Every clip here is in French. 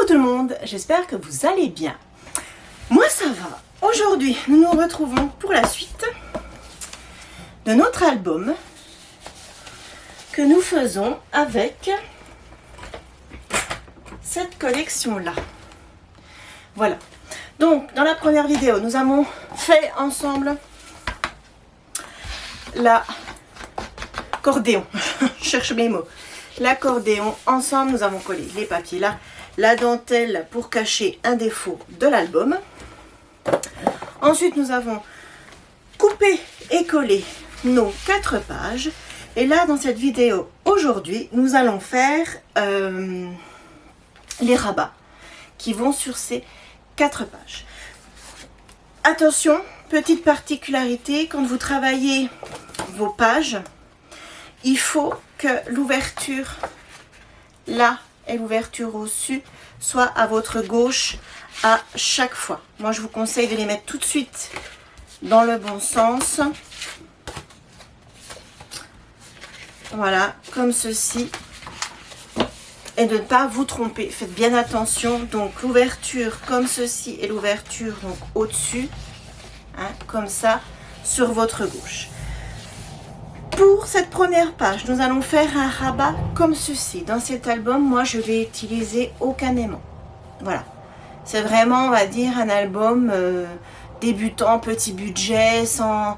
tout le monde, j'espère que vous allez bien. Moi ça va. Aujourd'hui, nous nous retrouvons pour la suite de notre album que nous faisons avec cette collection-là. Voilà. Donc, dans la première vidéo, nous avons fait ensemble l'accordéon. Je cherche mes mots. L'accordéon. Ensemble, nous avons collé les papiers là, la dentelle pour cacher un défaut de l'album. Ensuite, nous avons coupé et collé nos 4 pages. Et là, dans cette vidéo, aujourd'hui, nous allons faire les rabats qui vont sur ces 4 pages. Attention, petite particularité, quand vous travaillez vos pages, il faut que l'ouverture là et l'ouverture au-dessus soit à votre gauche à chaque fois. Moi, je vous conseille de les mettre tout de suite dans le bon sens. Voilà, comme ceci. Et de ne pas vous tromper. Faites bien attention. Donc, l'ouverture comme ceci et l'ouverture donc au-dessus. Hein, comme ça, sur votre gauche. Pour cette première page, nous allons faire un rabat comme ceci. Dans cet album, moi, je vais utiliser aucun aimant. Voilà. C'est vraiment, on va dire, un album débutant, petit budget, sans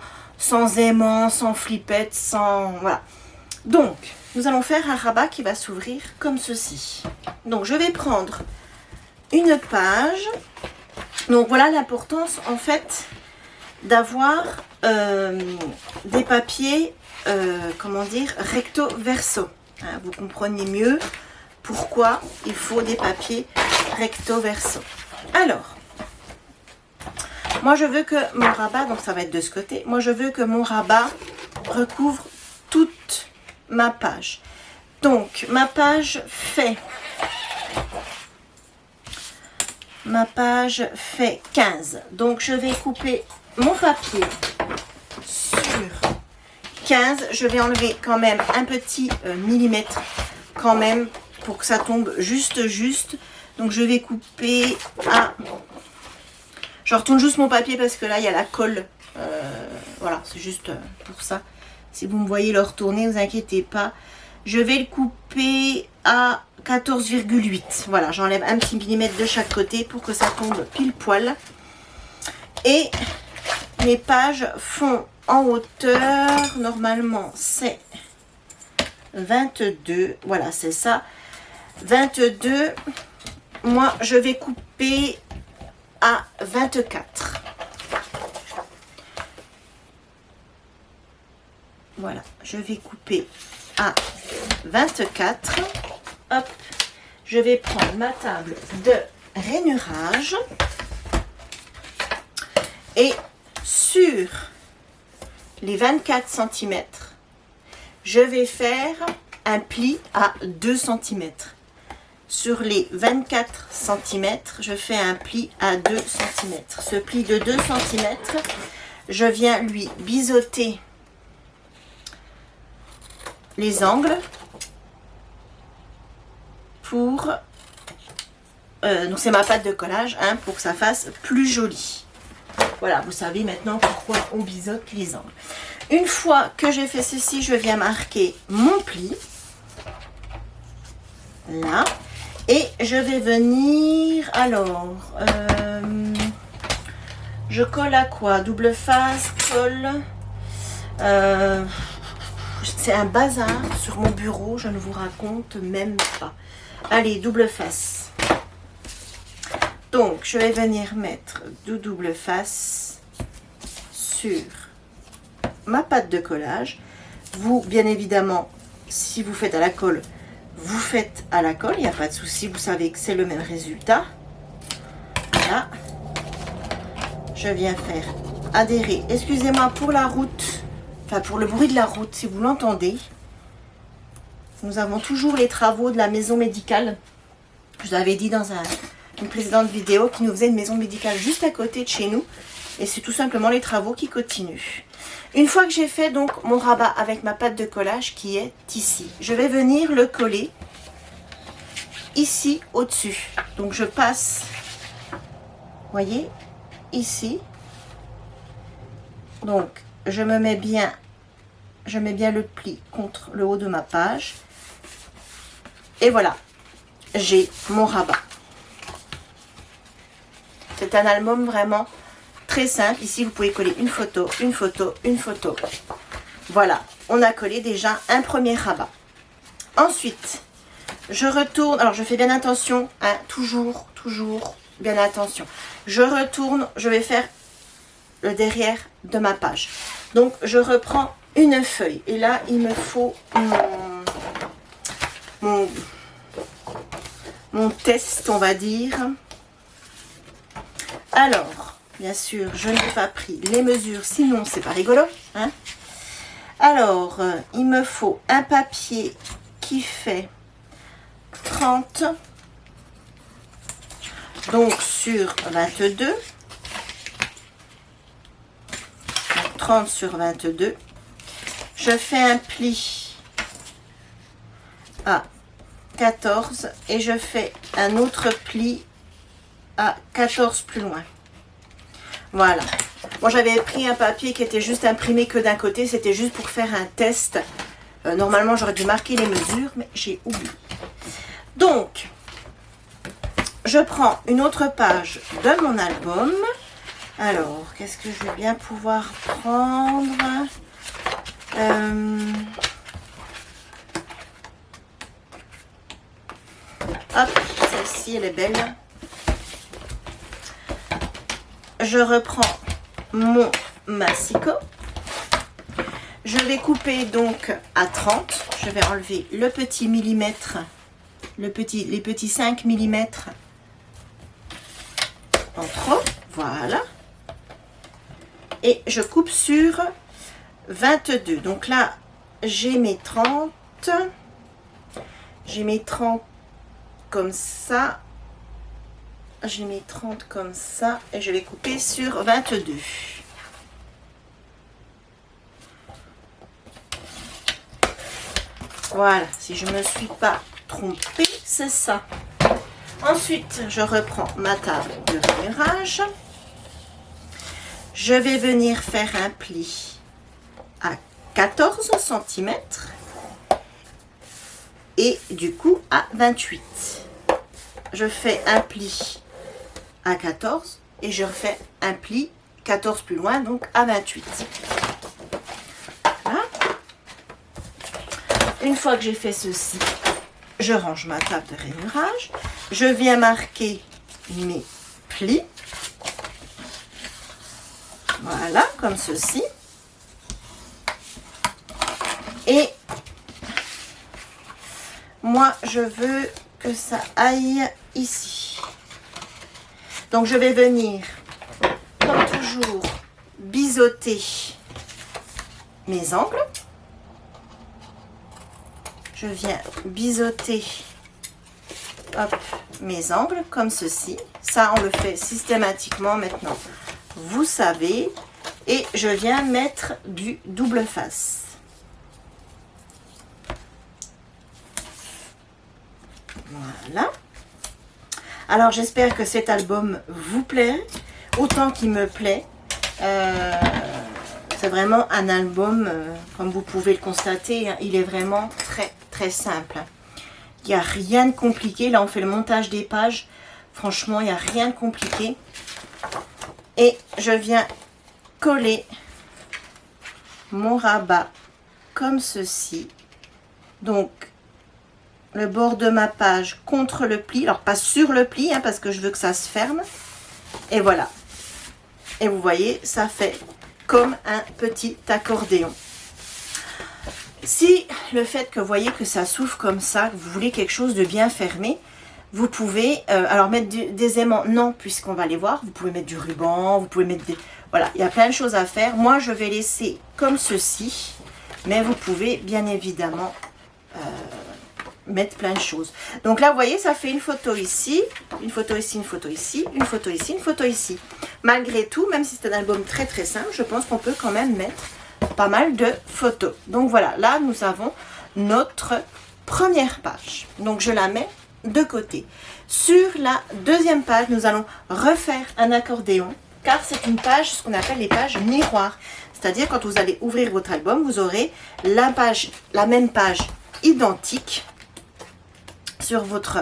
aimant, sans flippette, sans... Voilà. Donc, nous allons faire un rabat qui va s'ouvrir comme ceci. Donc, je vais prendre une page. Donc, voilà l'importance, en fait, d'avoir des papiers... comment dire, recto verso. Hein, vous comprenez mieux pourquoi il faut des papiers recto verso. Alors, moi je veux que mon rabat, donc ça va être de ce côté, moi je veux que mon rabat recouvre toute ma page. Donc ma page fait 15. Donc je vais couper mon papier sur 15, je vais enlever quand même un petit millimètre quand même pour que ça tombe juste. Donc je vais couper à... Je retourne juste mon papier parce que là il y a la colle. Voilà, c'est juste pour ça. Si vous me voyez le retourner, ne vous inquiétez pas. Je vais le couper à 14,8. Voilà, j'enlève un petit millimètre de chaque côté pour que ça tombe pile poil. Et mes pages font... En hauteur, normalement, c'est 22. Voilà, c'est ça. 22. Moi, je vais couper à 24. Voilà, je vais couper à 24. Hop, je vais prendre ma table de rainurage. Et sur... les 24 cm, je vais faire un pli à 2 cm. Sur les 24 cm, je fais un pli à 2 cm. Ce pli de 2 cm, je viens lui biseauter les angles pour... donc c'est ma pâte de collage, hein, pour que ça fasse plus joli. Voilà, vous savez maintenant pourquoi on biseaute les angles. Une fois que j'ai fait ceci, je viens marquer mon pli. Là. Et je vais venir... Alors, je colle à quoi? Double face, colle. C'est un bazar sur mon bureau, je ne vous raconte même pas. Allez, double face. Donc, je vais venir mettre du double face sur ma pâte de collage. Vous, bien évidemment, si vous faites à la colle, vous faites à la colle. Il n'y a pas de souci, vous savez que c'est le même résultat. Voilà. Je viens faire adhérer. Excusez-moi pour la route, enfin pour le bruit de la route, si vous l'entendez. Nous avons toujours les travaux de la maison médicale. Je vous avais dit dans une précédente vidéo qui nous faisait une maison médicale juste à côté de chez nous. Et c'est tout simplement les travaux qui continuent. Une fois que j'ai fait donc mon rabat avec ma pâte de collage qui est ici, je vais venir le coller ici au-dessus. Donc je passe, voyez, ici. Donc je mets bien le pli contre le haut de ma page. Et voilà, j'ai mon rabat. C'est un album vraiment très simple. Ici, vous pouvez coller une photo, une photo, une photo. Voilà, on a collé déjà un premier rabat. Ensuite, je retourne. Alors, je fais bien attention, hein, toujours bien attention. Je retourne, je vais faire le derrière de ma page. Donc, je reprends une feuille. Et là, il me faut mon test, on va dire. Alors, bien sûr, je n'ai pas pris les mesures, sinon c'est pas rigolo, hein. Alors, il me faut un papier qui fait 30, donc sur 22, donc 30 sur 22. Je fais un pli à 14 et je fais un autre pli à 14 plus loin. Voilà. Moi, j'avais pris un papier qui était juste imprimé que d'un côté. C'était juste pour faire un test. Normalement, j'aurais dû marquer les mesures, mais j'ai oublié. Donc, je prends une autre page de mon album. Alors, qu'est-ce que je vais bien pouvoir prendre? Hop, celle-ci, elle est belle. Je reprends mon massicot. Je vais couper donc à 30. Je vais enlever le petit millimètre, les petits 5 mm en trop. Voilà. Et je coupe sur 22. Donc là, j'ai mes 30. J'ai mes 30 comme ça. J'ai mis 30 comme ça et je vais couper sur 22. Voilà, si je ne me suis pas trompée, c'est ça. Ensuite, je reprends ma table de repérage. Je vais venir faire un pli à 14 cm et du coup à 28. Je fais un pli à 14 et je refais un pli 14 plus loin, donc à 28. Voilà. Une fois que j'ai fait ceci, je range ma table de rainurage. Je viens marquer mes plis. Voilà, comme ceci. Et moi, je veux que ça aille ici. Donc, je vais venir, comme toujours, biseauter mes angles. Je viens biseauter mes angles comme ceci. Ça, on le fait systématiquement maintenant. Vous savez. Et je viens mettre du double face. Voilà. Alors, j'espère que cet album vous plaît, autant qu'il me plaît. C'est vraiment un album, comme vous pouvez le constater, hein, il est vraiment très simple. Il n'y a rien de compliqué. Là, on fait le montage des pages. Franchement, il n'y a rien de compliqué. Et je viens coller mon rabat comme ceci. Donc, le bord de ma page contre le pli. Alors, pas sur le pli, hein, parce que je veux que ça se ferme. Et voilà. Et vous voyez, ça fait comme un petit accordéon. Si le fait que vous voyez que ça s'ouvre comme ça, que vous voulez quelque chose de bien fermé, vous pouvez, alors mettre des aimants, non, puisqu'on va les voir. Vous pouvez mettre du ruban, vous pouvez mettre des... Voilà, il y a plein de choses à faire. Moi, je vais laisser comme ceci. Mais vous pouvez, bien évidemment... mettre plein de choses. Donc là, vous voyez, ça fait une photo ici, une photo ici, une photo ici, une photo ici, une photo ici. Malgré tout, même si c'est un album très simple, je pense qu'on peut quand même mettre pas mal de photos. Donc voilà, là, nous avons notre première page. Donc je la mets de côté. Sur la deuxième page, nous allons refaire un accordéon, car c'est une page, ce qu'on appelle les pages miroirs. C'est-à-dire, quand vous allez ouvrir votre album, vous aurez la même page identique sur votre...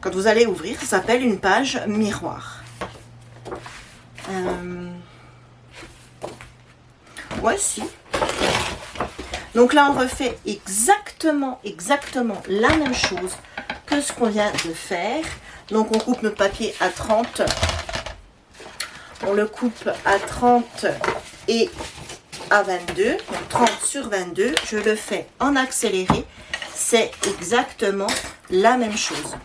Quand vous allez ouvrir, ça s'appelle une page miroir. Ouais, si. Donc là, on refait exactement la même chose que ce qu'on vient de faire. Donc, on coupe notre papier à 30. On le coupe à 30 et à 22. Donc, 30 sur 22. Je le fais en accéléré. C'est exactement la même chose.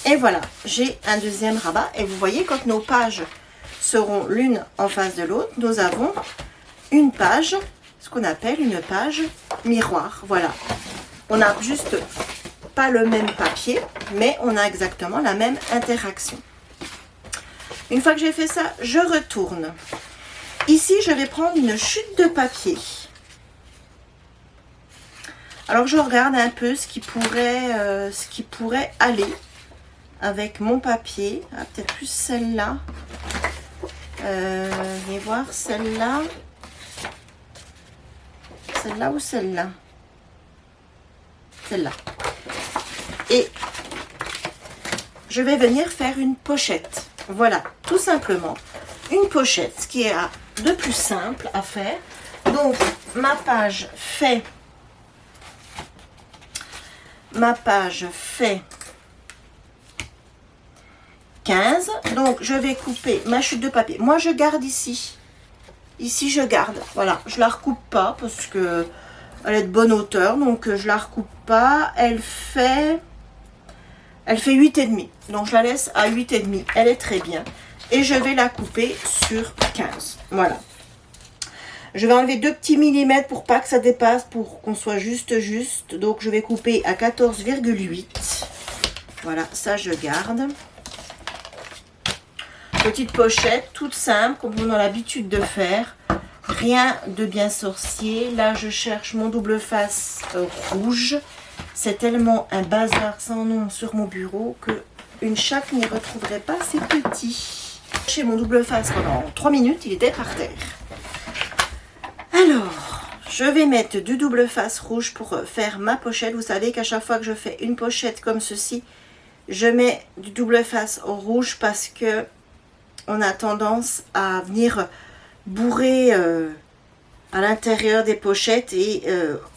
Et voilà, j'ai un deuxième rabat. Et vous voyez, quand nos pages seront l'une en face de l'autre, nous avons une page, ce qu'on appelle une page miroir. Voilà. On n'a juste pas le même papier, mais on a exactement la même interaction. Une fois que j'ai fait ça, je retourne. Ici, je vais prendre une chute de papier. Alors, je regarde un peu ce qui pourrait aller avec mon papier. Ah, peut-être plus celle-là. Je vais voir celle-là. Celle-là ou celle-là? Celle-là. Et je vais venir faire une pochette. Voilà, tout simplement. Une pochette, ce qui est de plus simple à faire. Donc, ma page fait 15. Donc, je vais couper ma chute de papier. Moi, je garde ici. Ici, je garde. Voilà, je la recoupe pas parce que elle est de bonne hauteur. Donc, je la recoupe pas. Elle fait 8,5. Donc, je la laisse à 8,5. Elle est très bien. Et je vais la couper sur 15. Voilà. Je vais enlever 2 petits millimètres pour pas que ça dépasse, pour qu'on soit juste. Donc, je vais couper à 14,8. Voilà, ça, je garde. Petite pochette, toute simple, comme on a l'habitude de faire. Rien de bien sorcier. Là, je cherche mon double face rouge. C'est tellement un bazar sans nom sur mon bureau que une chatte n'y retrouverait pas ses petits. J'ai cherché mon double face pendant 3 minutes, il était par terre. Alors, je vais mettre du double face rouge pour faire ma pochette. Vous savez qu'à chaque fois que je fais une pochette comme ceci, je mets du double face rouge parce que on a tendance à venir bourrer à l'intérieur des pochettes et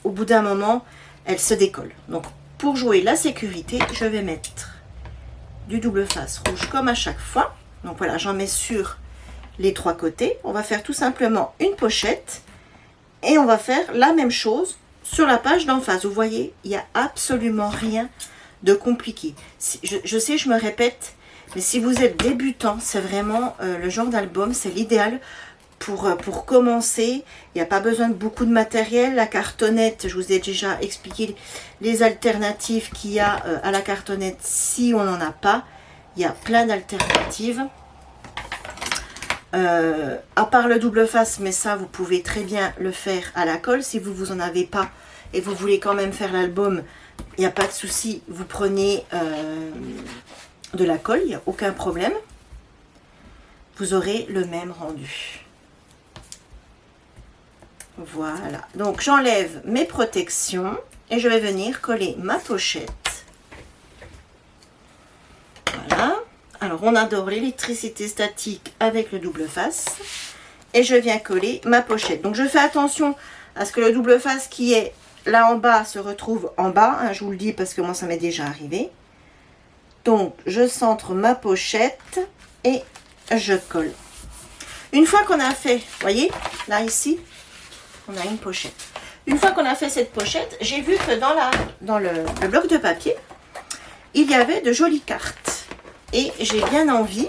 au bout d'un moment, elles se décollent. Donc, pour jouer la sécurité, je vais mettre du double face rouge comme à chaque fois. Donc voilà, j'en mets sur les 3 côtés. On va faire tout simplement une pochette et on va faire la même chose sur la page d'en face. Vous voyez, il n'y a absolument rien de compliqué. Je sais, je me répète, mais si vous êtes débutant, c'est vraiment le genre d'album, c'est l'idéal pour commencer. Il n'y a pas besoin de beaucoup de matériel. La cartonnette, je vous ai déjà expliqué les alternatives qu'il y a à la cartonnette si on n'en a pas. Il y a plein d'alternatives. À part le double face, mais ça, vous pouvez très bien le faire à la colle. Si vous en avez pas et vous voulez quand même faire l'album, il n'y a pas de souci. Vous prenez de la colle, il n'y a aucun problème. Vous aurez le même rendu. Voilà. Donc, j'enlève mes protections et je vais venir coller ma pochette. Voilà. Alors, on adore l'électricité statique avec le double face. Et je viens coller ma pochette. Donc, je fais attention à ce que le double face qui est là en bas se retrouve en bas. Hein, je vous le dis parce que moi, ça m'est déjà arrivé. Donc, je centre ma pochette et je colle. Une fois qu'on a fait, vous voyez, là, ici, on a une pochette. Une fois qu'on a fait cette pochette, j'ai vu que dans le bloc de papier, il y avait de jolies cartes. Et j'ai bien envie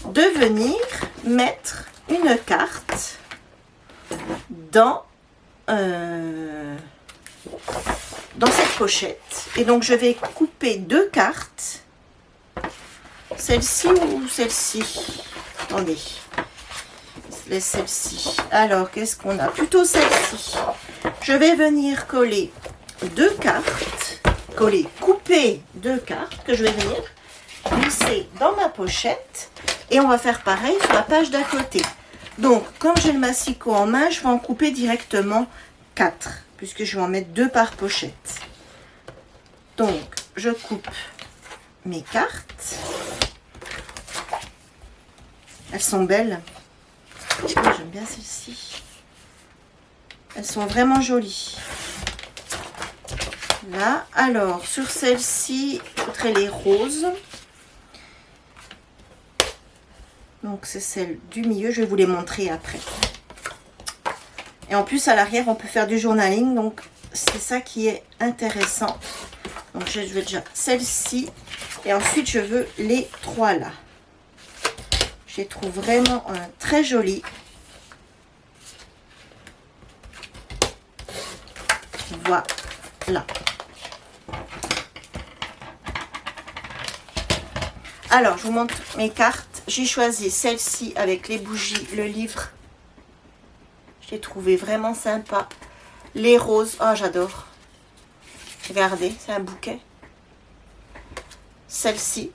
de venir mettre une carte dans dans cette pochette. Et donc, je vais couper 2 cartes. Celle-ci ou celle-ci? Attendez. Laisse celle-ci. Alors, qu'est-ce qu'on a? Plutôt celle-ci. Je vais venir coller 2 cartes. Couper 2 cartes que je vais venir glisser dans ma pochette. Et on va faire pareil sur la page d'à côté. Donc, comme j'ai le massicot en main, je vais en couper directement 4. Puisque je vais en mettre 2 par pochette. Donc, je coupe mes cartes. Elles sont belles. J'aime bien celles-ci. Elles sont vraiment jolies. Là, alors, sur celle-ci, je mettrai les roses. Donc, c'est celle du milieu. Je vais vous les montrer après. Et en plus, à l'arrière, on peut faire du journaling. Donc, c'est ça qui est intéressant. Donc, je vais déjà celle-ci. Et ensuite, je veux les 3 là. Je les trouve vraiment très jolies. Voilà. Alors, je vous montre mes cartes. J'ai choisi celle-ci avec les bougies, le livre. Je l'ai trouvé vraiment sympa. Les roses. Oh, j'adore. Regardez, c'est un bouquet. Celle-ci.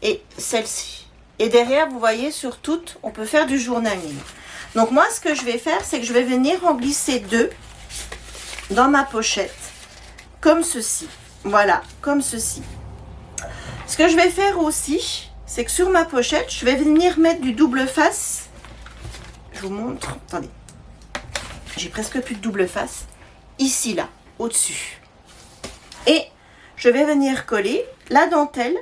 Et celle-ci. Et derrière, vous voyez, sur toutes, on peut faire du journaling. Donc, moi, ce que je vais faire, c'est que je vais venir en glisser 2 dans ma pochette. Comme ceci. Voilà, comme ceci. Ce que je vais faire aussi, c'est que sur ma pochette, je vais venir mettre du double face. Je vous montre. Attendez. J'ai presque plus de double face. Ici, là, au-dessus. Et je vais venir coller la dentelle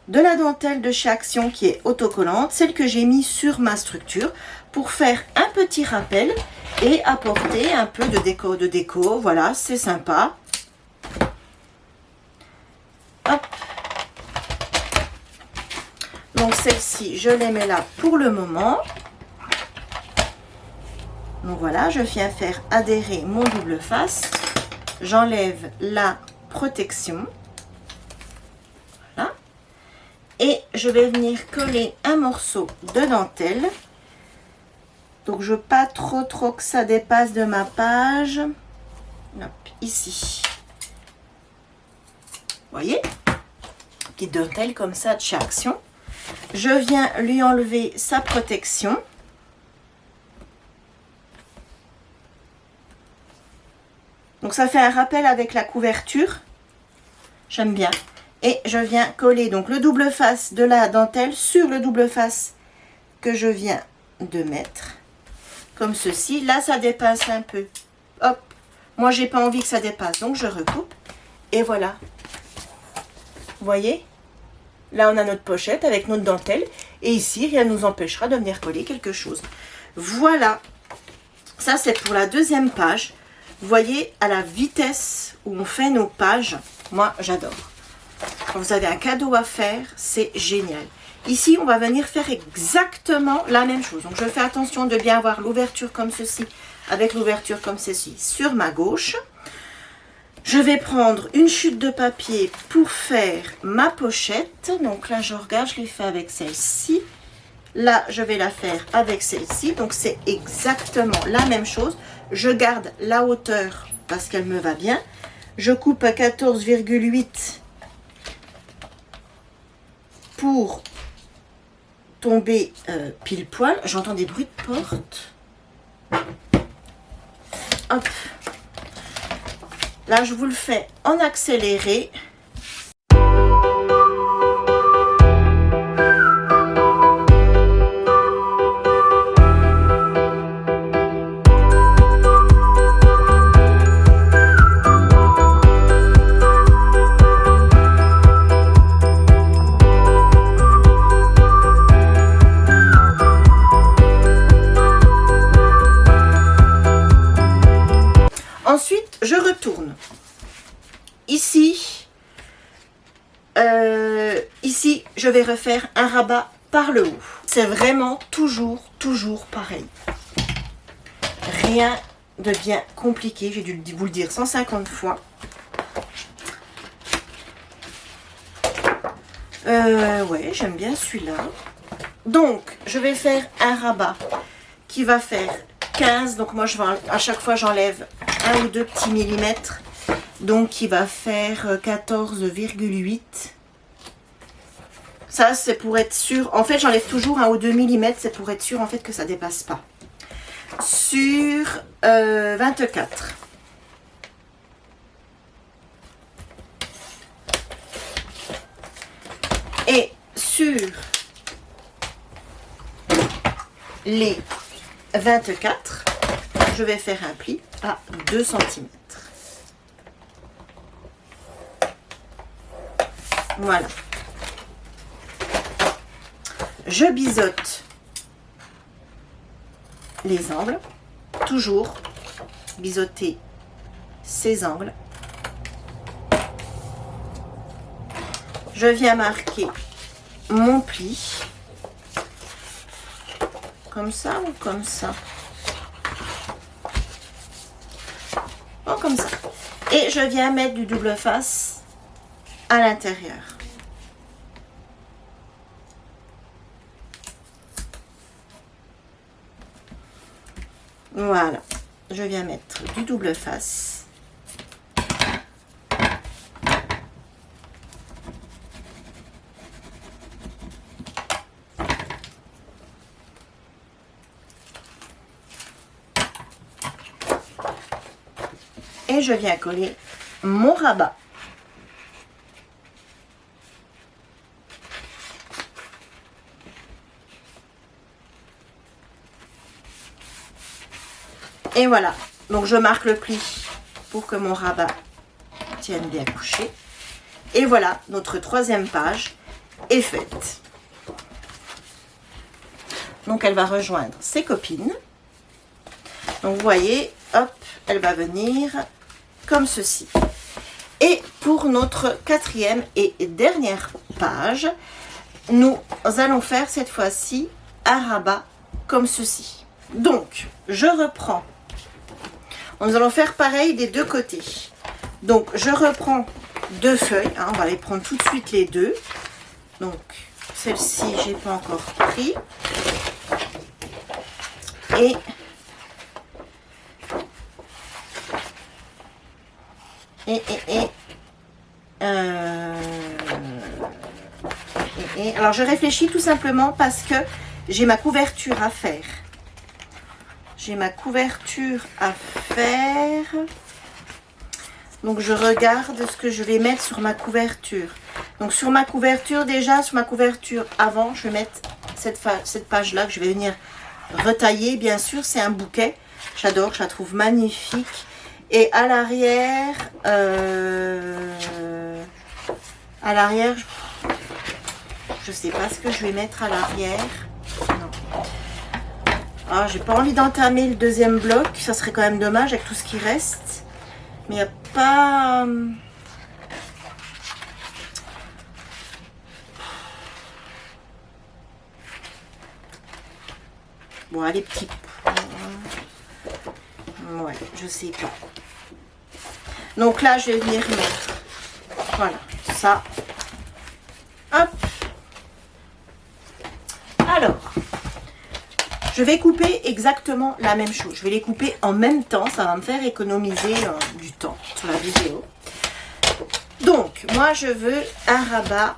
de chez Action qui est autocollante, celle que j'ai mis sur ma structure pour faire un petit rappel et apporter un peu de déco. Voilà, c'est sympa. Hop. Donc celle-ci, je les mets là pour le moment. Donc voilà, je viens faire adhérer mon double face. J'enlève la protection. Voilà. Et je vais venir coller un morceau de dentelle. Donc je veux pas trop que ça dépasse de ma page. Hop, ici. Vous voyez? Petite dentelle comme ça de chez Action. Je viens lui enlever sa protection. Donc ça fait un rappel avec la couverture. J'aime bien. Et je viens coller donc le double face de la dentelle sur le double face que je viens de mettre. Comme ceci. Là, ça dépasse un peu. Hop. Moi, j'ai pas envie que ça dépasse. Donc, je recoupe. Et voilà. Vous voyez? Là, on a notre pochette avec notre dentelle. Et ici, rien ne nous empêchera de venir coller quelque chose. Voilà. Ça, c'est pour la deuxième page. Vous voyez, à la vitesse où on fait nos pages, moi, j'adore. Quand vous avez un cadeau à faire, c'est génial. Ici, on va venir faire exactement la même chose. Donc, je fais attention de bien avoir l'ouverture comme ceci, avec l'ouverture comme ceci sur ma gauche. Je vais prendre une chute de papier pour faire ma pochette. Donc là, je regarde, je l'ai fait avec celle-ci. Là, je vais la faire avec celle-ci. Donc, c'est exactement la même chose. Je garde la hauteur parce qu'elle me va bien. Je coupe à 14,8 pour tomber pile poil. J'entends des bruits de porte. Hop. Là, je vous le fais en accéléré. Ensuite, je retourne. Ici, je vais refaire un rabat par le haut. C'est vraiment toujours pareil. Rien de bien compliqué. J'ai dû vous le dire 150 fois. Ouais, j'aime bien celui-là. Donc, je vais faire un rabat qui va faire 15. Donc, moi, à chaque fois, j'enlève un ou deux petits millimètres. Donc, qui va faire 14,8. Ça, c'est pour être sûr. En fait, j'enlève toujours 1 ou 2 millimètres. C'est pour être sûr, en fait, que ça ne dépasse pas. Sur 24. Et sur les 24, je vais faire un pli à 2 cm. Voilà. Je biseaute les angles. Toujours biseauter ces angles. Je viens marquer mon pli. Comme ça ou comme ça? Bon, comme ça. Et je viens mettre du double face à l'intérieur. Voilà. Je viens mettre du double face. Et je viens coller mon rabat. Et voilà. Donc je marque le pli pour que mon rabat tienne bien couché. Et voilà, notre troisième page est faite. Donc elle va rejoindre ses copines. Donc vous voyez, hop, elle va venir comme ceci. Et pour notre quatrième et dernière page, nous allons faire cette fois-ci un rabat comme ceci. Donc, je reprends. Nous allons faire pareil des deux côtés. Donc, je reprends deux feuilles. Hein, on va les prendre tout de suite les deux. Donc, celle-ci, je n'ai pas encore pris. Et alors je réfléchis tout simplement parce que j'ai ma couverture à faire. J'ai ma couverture à faire. Donc je regarde ce que je vais mettre sur ma couverture. Donc sur ma couverture déjà, sur ma couverture avant, je vais mettre cette page là que je vais venir retailler. Bien sûr, c'est un bouquet. J'adore, je la trouve magnifique. Et à l'arrière, je sais pas ce que je vais mettre à l'arrière. Non. Ah, j'ai pas envie d'entamer le deuxième bloc. Ça serait quand même dommage avec tout ce qui reste. Mais il n'y a pas... Bon, allez, petits points. Ouais, je sais pas. Donc là, je vais venir mettre, voilà, ça. Hop. Alors, je vais couper exactement la même chose. Je vais les couper en même temps. Ça va me faire économiser du temps sur la vidéo. Donc, moi, je veux un rabat.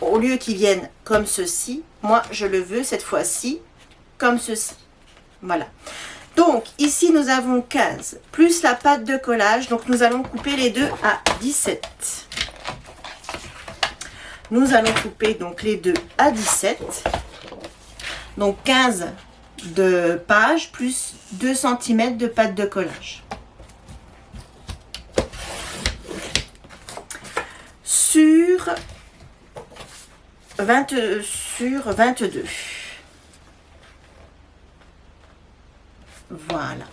Au lieu qu'il vienne comme ceci, moi, je le veux cette fois-ci comme ceci. Voilà. Donc, ici, nous avons 15, plus la pâte de collage. Donc, nous allons couper les deux à 17. Nous allons couper donc les deux à 17. Donc, 15 de page plus 2 cm de pâte de collage. Sur 22. Voilà.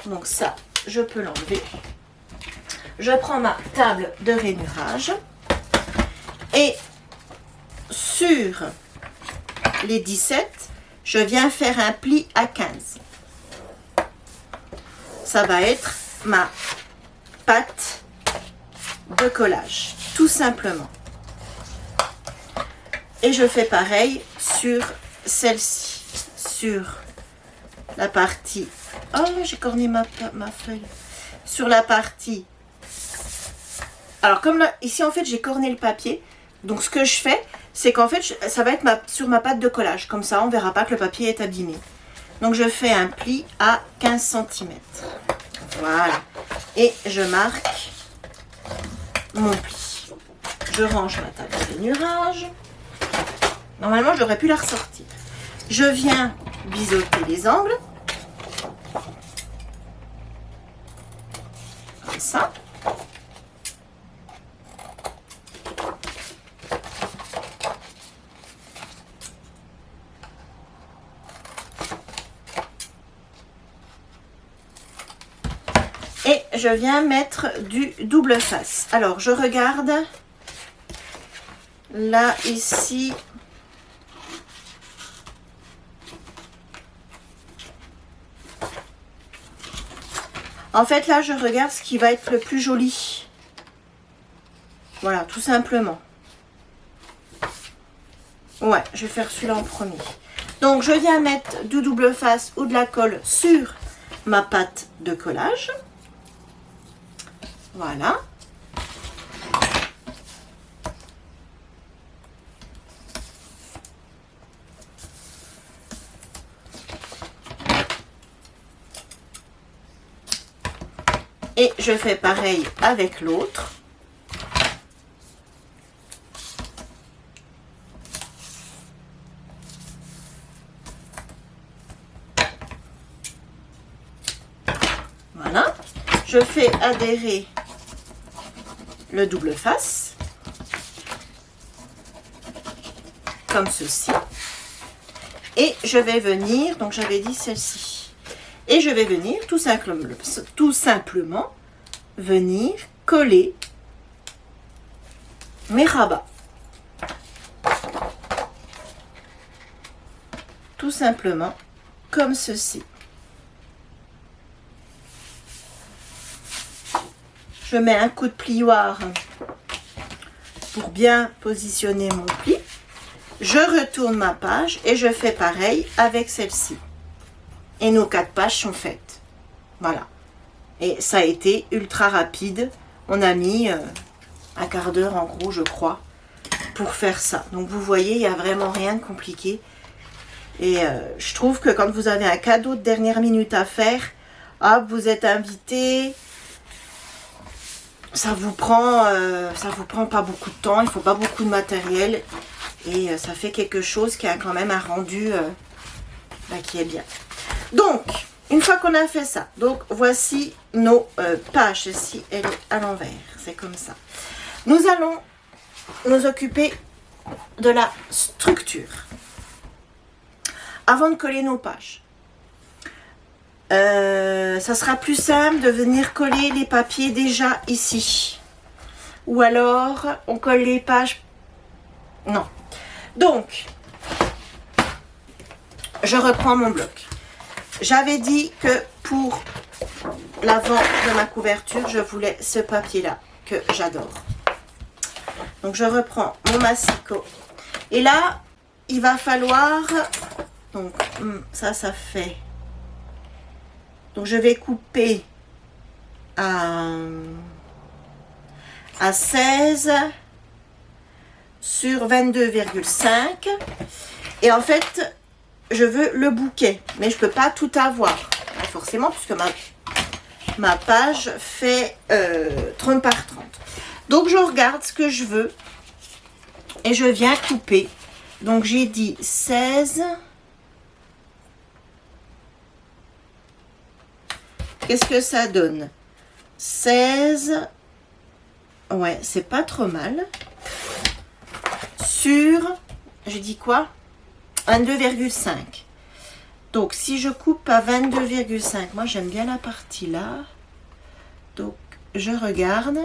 Donc ça, je peux l'enlever. Je prends ma table de rainurage. Et sur les 17, je viens faire un pli à 15. Ça va être ma pâte de collage, tout simplement. Et je fais pareil sur celle-ci, sur la partie... Oh, j'ai corné ma feuille. Sur la partie... Alors, comme là, ici, en fait, j'ai corné le papier. Donc, ce que je fais, c'est qu'en fait, ça va être sur ma pâte de collage. Comme ça, on ne verra pas que le papier est abîmé. Donc, je fais un pli à 15 cm. Voilà. Et je marque mon pli. Je range ma table de rainurage. Normalement, j'aurais pu la ressortir. Je viens biseauter les angles. Comme ça. Et je viens mettre du double face. Alors, je regarde. Là, ici... En fait, là, je regarde ce qui va être le plus joli. Voilà, tout simplement. Ouais, je vais faire celui-là en premier. Donc, je viens mettre du double face ou de la colle sur ma pâte de collage. Voilà. Et je fais pareil avec l'autre. Voilà. Je fais adhérer le double face. Comme ceci. Et je vais venir, donc j'avais dit celle-ci. Et je vais venir tout simplement venir coller mes rabats. Tout simplement comme ceci. Je mets un coup de plioir pour bien positionner mon pli. Je retourne ma page et je fais pareil avec celle-ci. Et nos 4 pages sont faites. Voilà. Et ça a été ultra rapide. On a mis un quart d'heure en gros, je crois, pour faire ça. Donc vous voyez, il n'y a vraiment rien de compliqué. Et je trouve que quand vous avez un cadeau de dernière minute à faire, hop, vous êtes invité, ça vous prend pas beaucoup de temps, il ne faut pas beaucoup de matériel. Et ça fait quelque chose qui a quand même un rendu qui est bien. Donc, une fois qu'on a fait ça, donc voici nos pages. Celle-ci, elle est à l'envers, c'est comme ça. Nous allons nous occuper de la structure. Avant de coller nos pages, ça sera plus simple de venir coller les papiers déjà ici. Ou alors, on colle les pages... Non. Donc, je reprends mon bloc. J'avais dit que pour l'avant de ma couverture, je voulais ce papier-là que j'adore. Donc, je reprends mon massicot. Et là, il va falloir... Donc, ça fait... Donc, je vais couper à 16 sur 22,5. Et en fait... je veux le bouquet, mais je ne peux pas tout avoir, forcément, puisque ma page fait 30 par 30. Donc, je regarde ce que je veux et je viens couper. Donc, j'ai dit 16. Qu'est-ce que ça donne? 16. Ouais, c'est pas trop mal. Sur, j'ai dit quoi? 22,5. Donc, si je coupe à 22,5, moi, j'aime bien la partie là. Donc, je regarde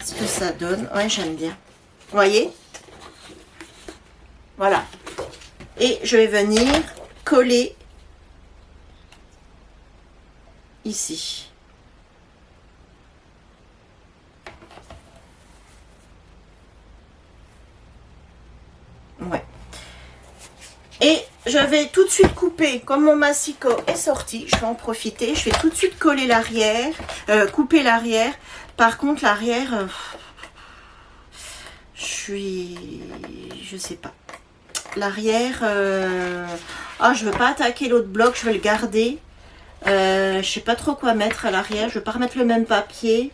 ce que ça donne. Ouais, j'aime bien. Vous voyez? Voilà. Et je vais venir coller ici. Ouais. Et je vais tout de suite couper, comme mon massicot est sorti, je vais en profiter, je vais tout de suite coller l'arrière, couper l'arrière. Par contre, l'arrière, je sais pas. L'arrière, je veux pas attaquer l'autre bloc, je vais le garder. Je sais pas trop quoi mettre à l'arrière, je vais pas remettre le même papier.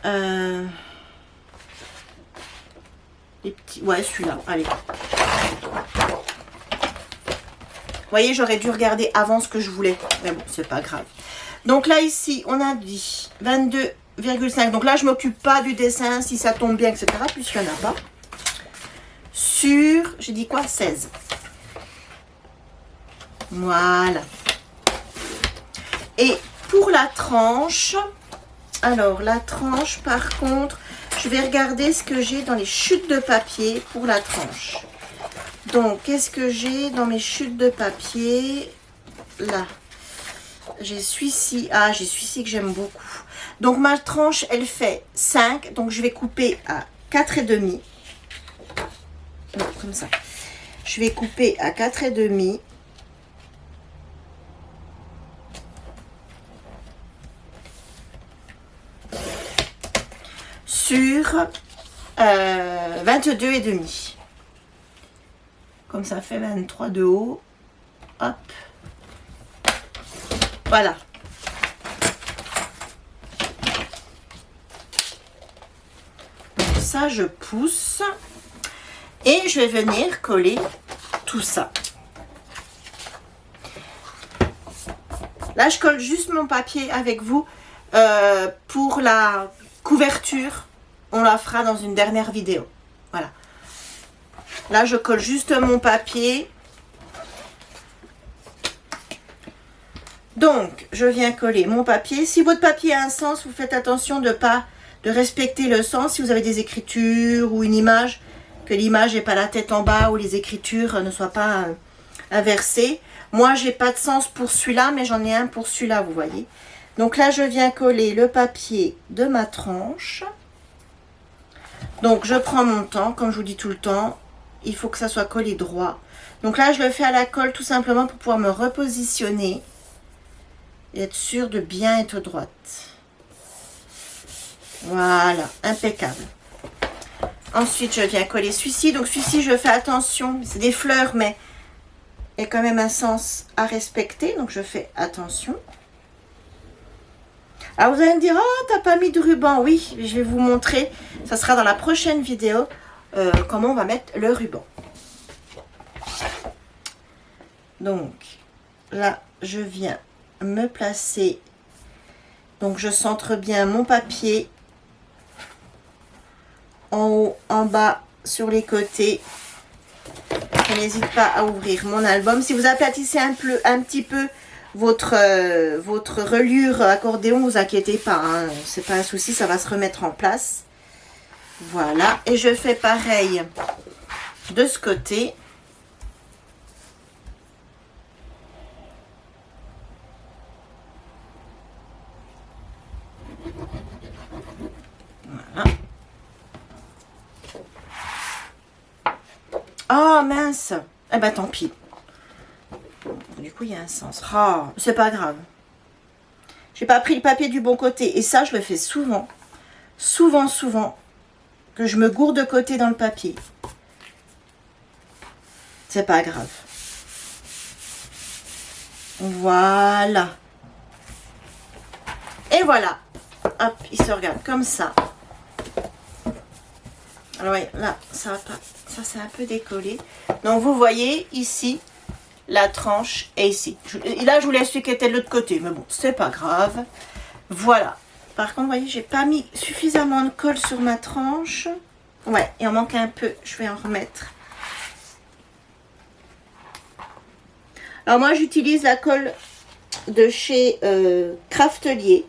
Les petits, ouais, celui-là, allez. Vous voyez, j'aurais dû regarder avant ce que je voulais. Mais bon, c'est pas grave. Donc là, ici, on a dit 22,5. Donc là, je ne m'occupe pas du dessin, si ça tombe bien, etc. Puisqu'il n'y en a pas. Sur, j'ai dit quoi? 16. Voilà. Et pour la tranche, alors la tranche, par contre, je vais regarder ce que j'ai dans les chutes de papier pour la tranche. Donc, qu'est-ce que j'ai dans mes chutes de papier? Là, j'ai celui-ci. Ah, j'ai celui-ci que j'aime beaucoup. Donc, ma tranche, elle fait 5. Donc, je vais couper à 4,5. Non, comme ça. Je vais couper à 4,5. Sur 22,5. Comme ça fait 23 de haut. Hop. Voilà. Donc ça, je pousse. Et je vais venir coller tout ça. Là, je colle juste mon papier avec vous. Pour la couverture, on la fera dans une dernière vidéo. Voilà. Là, je colle juste mon papier. Donc, je viens coller mon papier. Si votre papier a un sens, vous faites attention de respecter le sens. Si vous avez des écritures ou une image, que l'image n'ait pas la tête en bas ou les écritures ne soient pas inversées. Moi, j'ai pas de sens pour celui-là, mais j'en ai un pour celui-là, vous voyez. Donc là, je viens coller le papier de ma tranche. Donc, je prends mon temps, comme je vous dis tout le temps. Il faut que ça soit collé droit. Donc là, je le fais à la colle tout simplement pour pouvoir me repositionner et être sûr de bien être droite. Voilà, impeccable. Ensuite, je viens coller celui-ci. Donc celui-ci, je fais attention. C'est des fleurs, mais il y a quand même un sens à respecter. Donc je fais attention. Alors vous allez me dire, oh, t'as pas mis de ruban. Oui, je vais vous montrer. Ça sera dans la prochaine vidéo. Comment on va mettre le ruban. Donc là, je viens me placer. Donc je centre bien mon papier en haut, en bas, sur les côtés. Je n'hésite pas à ouvrir mon album. Si vous aplatissez un petit peu votre reliure accordéon, ne vous inquiétez pas, hein, c'est pas un souci, ça va se remettre en place. Voilà, et je fais pareil de ce côté. Voilà. Oh mince, eh ben tant pis. Du coup, il y a un sens. Oh, c'est pas grave. J'ai pas pris le papier du bon côté. Et ça, je le fais souvent. Souvent. Que je me gourde de côté dans le papier. C'est pas grave. Voilà. Et voilà. Hop, il se regarde comme ça. Alors, ouais, là, ça va pas. Ça, c'est un peu décollé. Donc, vous voyez ici, la tranche est ici. Et là, je vous laisse celui qui était de l'autre côté. Mais bon, c'est pas grave. Voilà. Par contre, vous voyez, j'ai pas mis suffisamment de colle sur ma tranche. Ouais, il en manque un peu. Je vais en remettre. Alors moi, j'utilise la colle de chez Craftelier.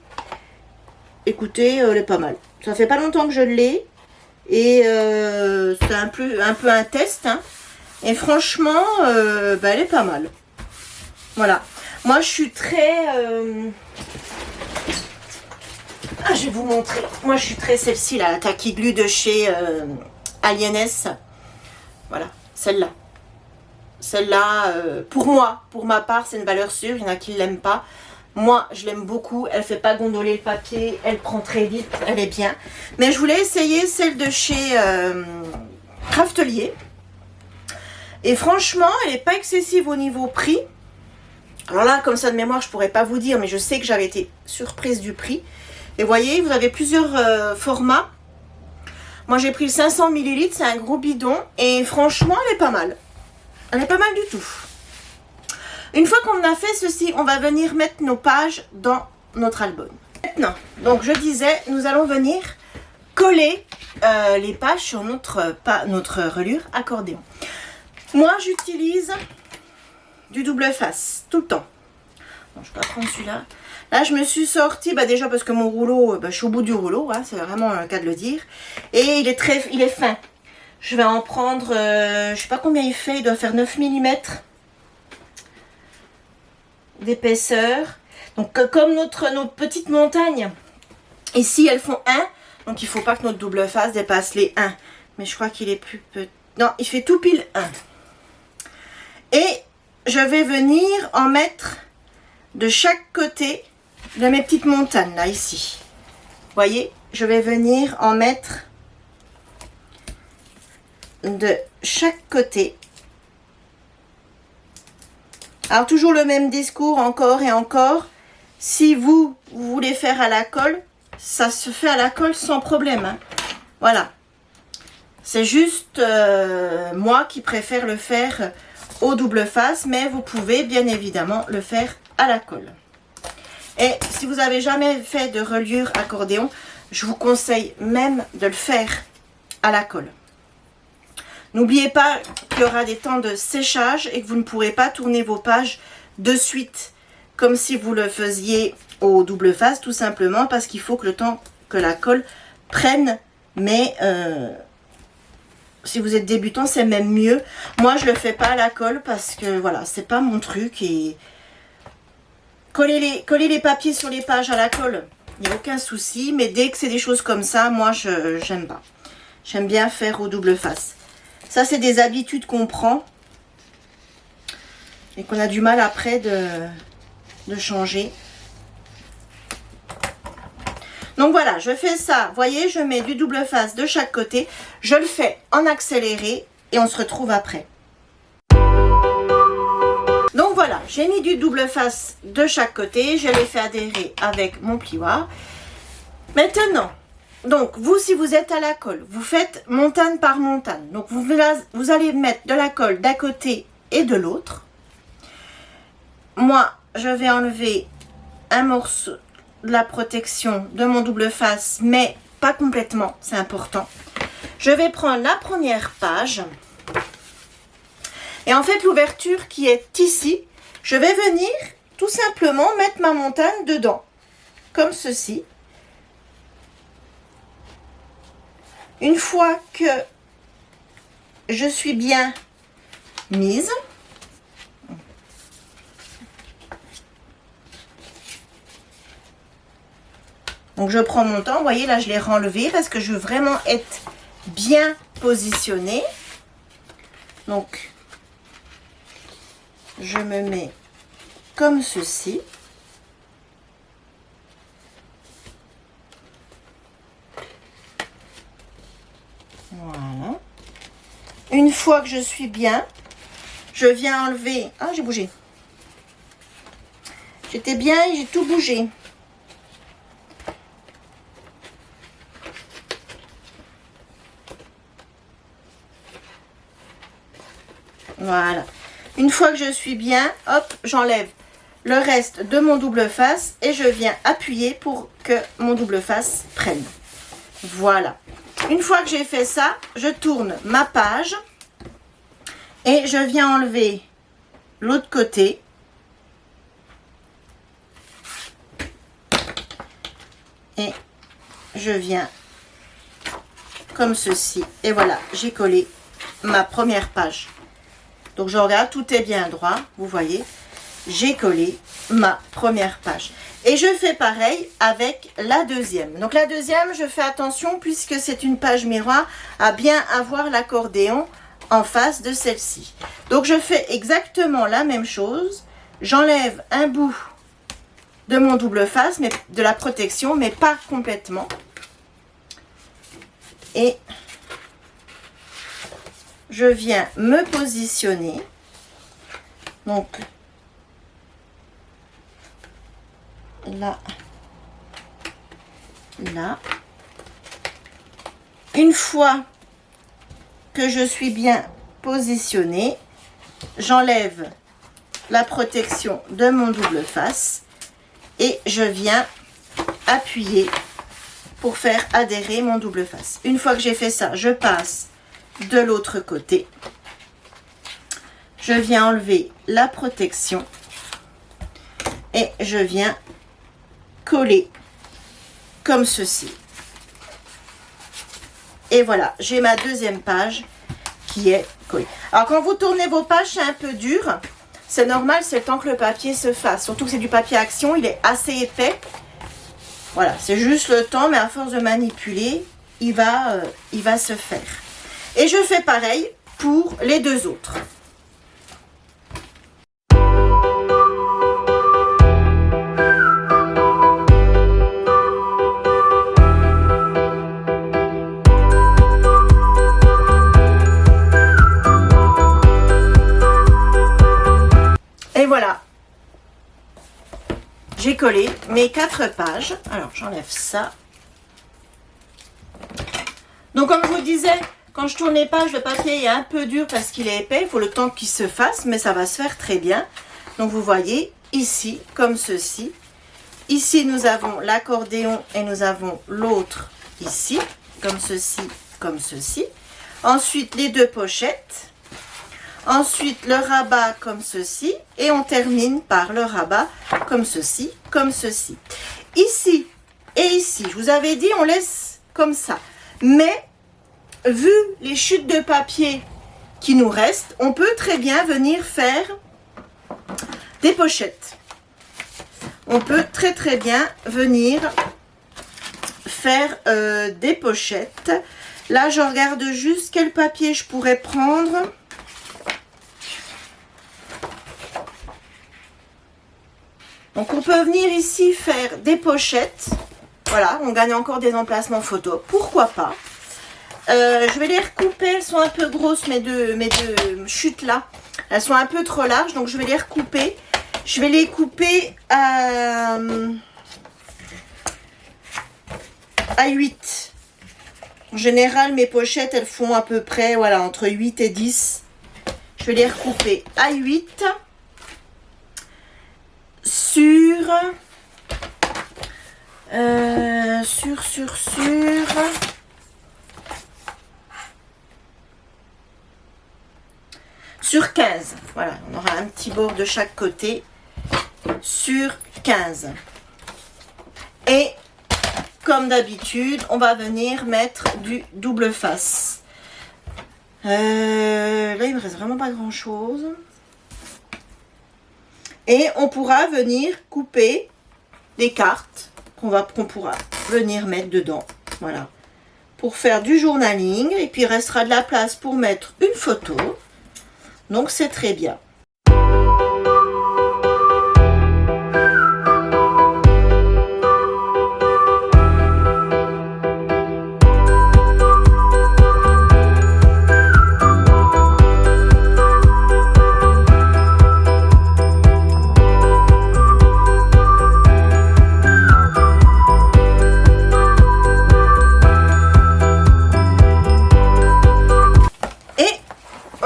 Écoutez, elle est pas mal. Ça fait pas longtemps que je l'ai. Et c'est un peu un test. Hein. Et franchement, bah, elle est pas mal. Voilà. Moi, je suis très... Ah, je vais vous montrer. Moi, je suis très celle-ci, la Tacky Glue de chez Aliennes. Voilà, celle-là. Celle-là, pour moi, pour ma part, c'est une valeur sûre. Il y en a qui ne l'aiment pas. Moi, je l'aime beaucoup. Elle ne fait pas gondoler le papier. Elle prend très vite. Elle est bien. Mais je voulais essayer celle de chez Craftelier. Et franchement, elle n'est pas excessive au niveau prix. Alors là, comme ça de mémoire, je ne pourrais pas vous dire. Mais je sais que j'avais été surprise du prix. Et vous voyez, vous avez plusieurs formats. Moi, j'ai pris le 500 ml. C'est un gros bidon. Et franchement, elle est pas mal. Elle est pas mal du tout. Une fois qu'on a fait ceci, on va venir mettre nos pages dans notre album. Maintenant, donc je disais, nous allons venir coller les pages sur notre reliure accordéon. Moi, j'utilise du double face tout le temps. Bon, je vais pas prendre celui-là. Là, je me suis sortie, bah déjà parce que mon rouleau, je suis au bout du rouleau, hein, c'est vraiment le cas de le dire. Et il est fin. Je vais en prendre, je sais pas combien il fait, il doit faire 9 mm d'épaisseur. Donc comme nos petites montagnes, ici elles font 1, donc il ne faut pas que notre double face dépasse les 1. Mais je crois qu'il est plus petit. Non, il fait tout pile 1. Et je vais venir en mettre de chaque côté de mes petites montagnes, là, ici. Vous voyez, je vais venir en mettre de chaque côté. Alors toujours le même discours encore et encore. Si vous voulez faire à la colle, ça se fait à la colle sans problème, hein. Voilà. C'est juste moi qui préfère le faire au double face, mais vous pouvez bien évidemment le faire à la colle. Et si vous n'avez jamais fait de reliure accordéon, je vous conseille même de le faire à la colle. N'oubliez pas qu'il y aura des temps de séchage et que vous ne pourrez pas tourner vos pages de suite comme si vous le faisiez au double face, tout simplement parce qu'il faut que le temps que la colle prenne. Mais si vous êtes débutant, c'est même mieux. Moi, je le fais pas à la colle parce que voilà, c'est pas mon truc. Et coller les papiers sur les pages à la colle, il n'y a aucun souci. Mais dès que c'est des choses comme ça, moi, j'aime pas. J'aime bien faire au double face. Ça, c'est des habitudes qu'on prend et qu'on a du mal après de changer. Donc voilà, je fais ça. Vous voyez, je mets du double face de chaque côté. Je le fais en accéléré et on se retrouve après. Donc voilà, j'ai mis du double face de chaque côté. Je l'ai fait adhérer avec mon plioir. Maintenant, donc vous, si vous êtes à la colle, vous faites montagne par montagne. Donc vous allez mettre de la colle d'un côté et de l'autre. Moi, je vais enlever un morceau de la protection de mon double face, mais pas complètement, c'est important. Je vais prendre la première page. Et en fait, l'ouverture qui est ici, je vais venir tout simplement mettre ma montagne dedans, comme ceci. Une fois que je suis bien mise, donc je prends mon temps, vous voyez là je l'ai renlevé parce que je veux vraiment être bien positionnée. Donc je me mets comme ceci. Voilà. Une fois que je suis bien, je viens enlever... Ah, j'ai bougé. J'étais bien et j'ai tout bougé. Voilà. Une fois que je suis bien, hop, j'enlève le reste de mon double face et je viens appuyer pour que mon double face prenne. Voilà. Une fois que j'ai fait ça, je tourne ma page et je viens enlever l'autre côté. Et je viens comme ceci. Et voilà, j'ai collé ma première page Donc je regarde, tout est bien droit, vous voyez. J'ai collé ma première page. Et je fais pareil avec la deuxième. Donc la deuxième, je fais attention puisque c'est une page miroir à bien avoir l'accordéon en face de celle-ci. Donc je fais exactement la même chose. J'enlève un bout de mon double face, mais de la protection, mais pas complètement. Et je viens me positionner. Donc là, là. Une fois que je suis bien positionnée, j'enlève la protection de mon double face et je viens appuyer pour faire adhérer mon double face. Une fois que j'ai fait ça, je passe de l'autre côté. Je viens enlever la protection et je viens coller comme ceci. Et voilà, j'ai ma deuxième page qui est collée. Alors quand vous tournez vos pages, c'est un peu dur. C'est normal, c'est le temps que le papier se fasse. Surtout que c'est du papier action, il est assez épais. Voilà, c'est juste le temps, mais à force de manipuler, il va se faire. Et je fais pareil pour les deux autres. Et voilà, j'ai collé mes 4 pages. Alors, j'enlève ça. Donc, comme je vous disais, quand je tourne les pages, le papier est un peu dur parce qu'il est épais. Il faut le temps qu'il se fasse, mais ça va se faire très bien. Donc, vous voyez, ici, comme ceci. Ici, nous avons l'accordéon et nous avons l'autre ici, comme ceci, comme ceci. Ensuite, les deux pochettes. Ensuite, le rabat comme ceci. Et on termine par le rabat comme ceci, comme ceci. Ici et ici, je vous avais dit, on laisse comme ça. Mais, vu les chutes de papier qui nous restent, on peut très bien venir faire des pochettes. On peut très bien venir faire des pochettes. Là, je regarde juste quel papier je pourrais prendre. Donc, on peut venir ici faire des pochettes. Voilà, on gagne encore des emplacements photo. Pourquoi pas? Je vais les recouper. Elles sont un peu grosses, mes deux chutes là. Elles sont un peu trop larges, donc je vais les recouper. Je vais les couper à 8. En général, mes pochettes, elles font à peu près, voilà, entre 8 et 10. Je vais les recouper à 8. Sur 15. Voilà, on aura un petit bord de chaque côté. Sur 15. Et comme d'habitude, on va venir mettre du double face. Là, il me reste vraiment pas grand chose. Et on pourra venir couper des cartes qu'on pourra venir mettre dedans. Voilà. Pour faire du journaling. Et puis il restera de la place pour mettre une photo. Donc c'est très bien.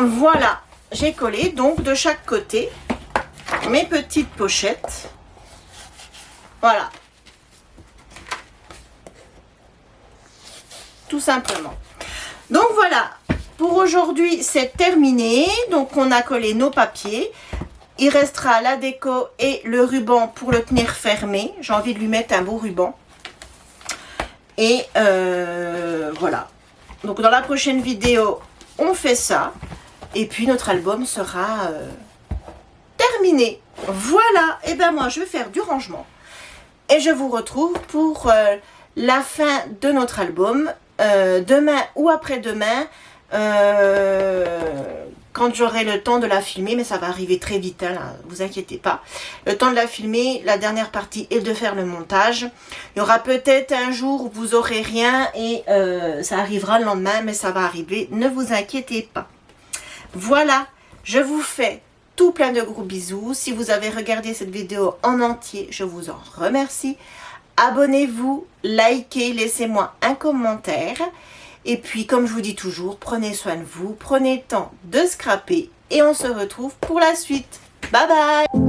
Voilà, j'ai collé donc de chaque côté mes petites pochettes. Voilà. Tout simplement. Donc voilà, pour aujourd'hui c'est terminé. Donc on a collé nos papiers. Il restera la déco et le ruban pour le tenir fermé. J'ai envie de lui mettre un beau ruban. Et voilà. Donc dans la prochaine vidéo, on fait ça. Et puis notre album sera terminé. Voilà, et ben moi je vais faire du rangement. Et je vous retrouve pour la fin de notre album. Demain ou après-demain. Quand j'aurai le temps de la filmer, mais ça va arriver très vite, hein, là, vous inquiétez pas. Le temps de la filmer, la dernière partie et de faire le montage. Il y aura peut-être un jour où vous aurez rien et ça arrivera le lendemain, mais ça va arriver, ne vous inquiétez pas. Voilà, je vous fais tout plein de gros bisous. Si vous avez regardé cette vidéo en entier, je vous en remercie. Abonnez-vous, likez, laissez-moi un commentaire. Et puis, comme je vous dis toujours, prenez soin de vous, prenez le temps de scraper et on se retrouve pour la suite. Bye bye!